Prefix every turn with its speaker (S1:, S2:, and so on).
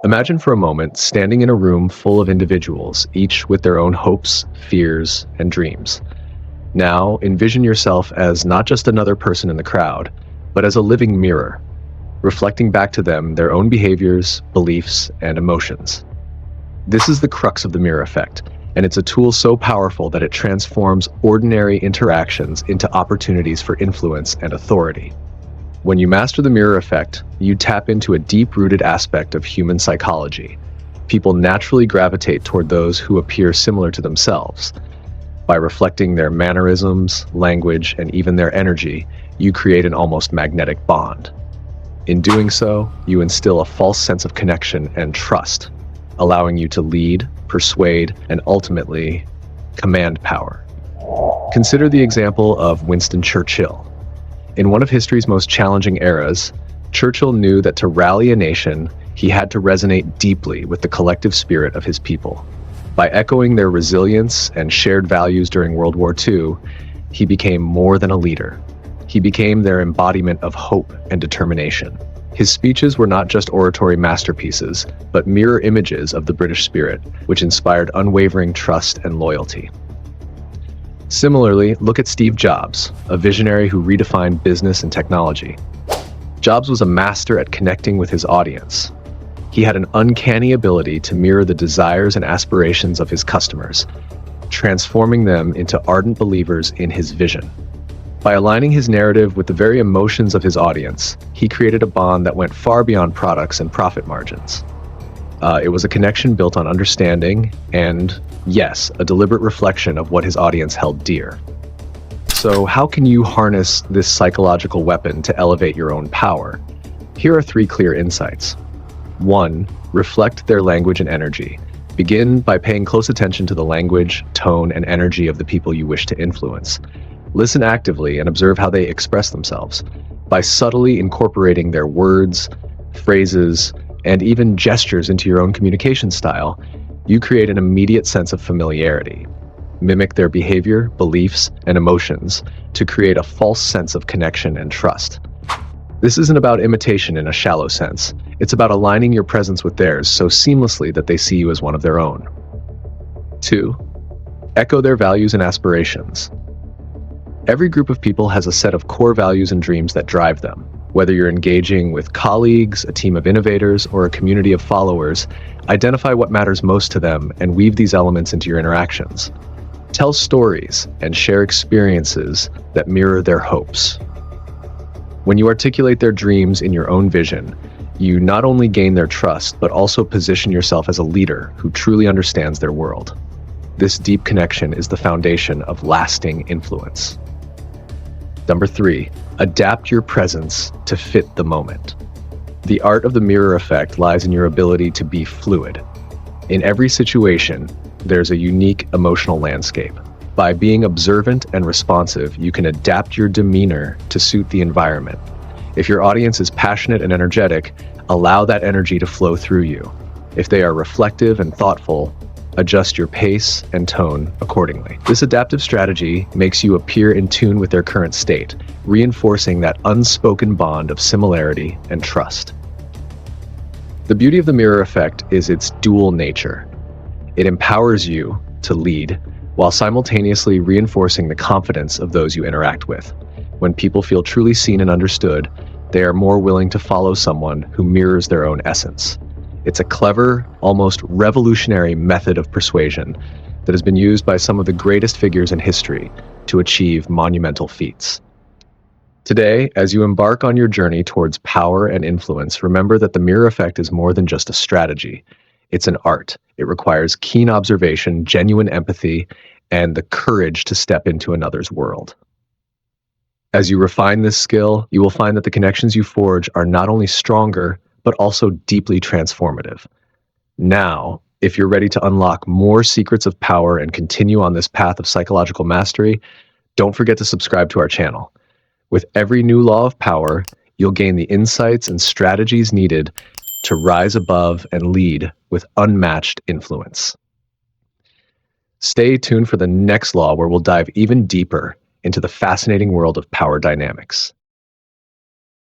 S1: Imagine for a moment standing in a room full of individuals, each with their own hopes, fears, and dreams. Now, envision yourself as not just another person in the crowd, but as a living mirror, reflecting back to them their own behaviors, beliefs, and emotions. This is the crux of the mirror effect, and it's a tool so powerful that it transforms ordinary interactions into opportunities for influence and authority. When you master the mirror effect, you tap into a deep-rooted aspect of human psychology. People naturally gravitate toward those who appear similar to themselves. By reflecting their mannerisms, language, and even their energy, you create an almost magnetic bond. In doing so, you instill a false sense of connection and trust, allowing you to lead, persuade, and ultimately command power. Consider the example of Winston Churchill. In one of history's most challenging eras, Churchill knew that to rally a nation, he had to resonate deeply with the collective spirit of his people. By echoing their resilience and shared values during World War II, he became more than a leader. He became their embodiment of hope and determination. His speeches were not just oratory masterpieces, but mirror images of the British spirit, which inspired unwavering trust and loyalty. Similarly, look at Steve Jobs, a visionary who redefined business and technology. Jobs was a master at connecting with his audience. He had an uncanny ability to mirror the desires and aspirations of his customers, transforming them into ardent believers in his vision. By aligning his narrative with the very emotions of his audience, he created a bond that went far beyond products and profit margins. It was a connection built on understanding and, yes, a deliberate reflection of what his audience held dear. So how can you harness this psychological weapon to elevate your own power? Here are 3 clear insights. 1. Reflect their language and energy. Begin by paying close attention to the language, tone, and energy of the people you wish to influence. Listen actively and observe how they express themselves. By subtly incorporating their words, phrases, and even gestures into your own communication style, you create an immediate sense of familiarity. Mimic their behavior, beliefs, and emotions to create a false sense of connection and trust. This isn't about imitation in a shallow sense. It's about aligning your presence with theirs so seamlessly that they see you as one of their own. 2. Echo their values and aspirations. Every group of people has a set of core values and dreams that drive them. Whether you're engaging with colleagues, a team of innovators, or a community of followers, identify what matters most to them and weave these elements into your interactions. Tell stories and share experiences that mirror their hopes. When you articulate their dreams in your own vision, you not only gain their trust, but also position yourself as a leader who truly understands their world. This deep connection is the foundation of lasting influence. Number 3, adapt your presence to fit the moment. The art of the mirror effect lies in your ability to be fluid. In every situation, there's a unique emotional landscape. By being observant and responsive, you can adapt your demeanor to suit the environment. If your audience is passionate and energetic, allow that energy to flow through you. If they are reflective and thoughtful, adjust your pace and tone accordingly. This adaptive strategy makes you appear in tune with their current state, reinforcing that unspoken bond of similarity and trust. The beauty of the mirror effect is its dual nature. It empowers you to lead while simultaneously reinforcing the confidence of those you interact with. When people feel truly seen and understood, they are more willing to follow someone who mirrors their own essence. It's a clever, almost revolutionary method of persuasion that has been used by some of the greatest figures in history to achieve monumental feats. Today, as you embark on your journey towards power and influence, remember that the mirror effect is more than just a strategy. It's an art. It requires keen observation, genuine empathy, and the courage to step into another's world. As you refine this skill, you will find that the connections you forge are not only stronger, but also deeply transformative. Now, if you're ready to unlock more secrets of power and continue on this path of psychological mastery, don't forget to subscribe to our channel. With every new law of power, you'll gain the insights and strategies needed to rise above and lead with unmatched influence. Stay tuned for the next law, where we'll dive even deeper into the fascinating world of power dynamics.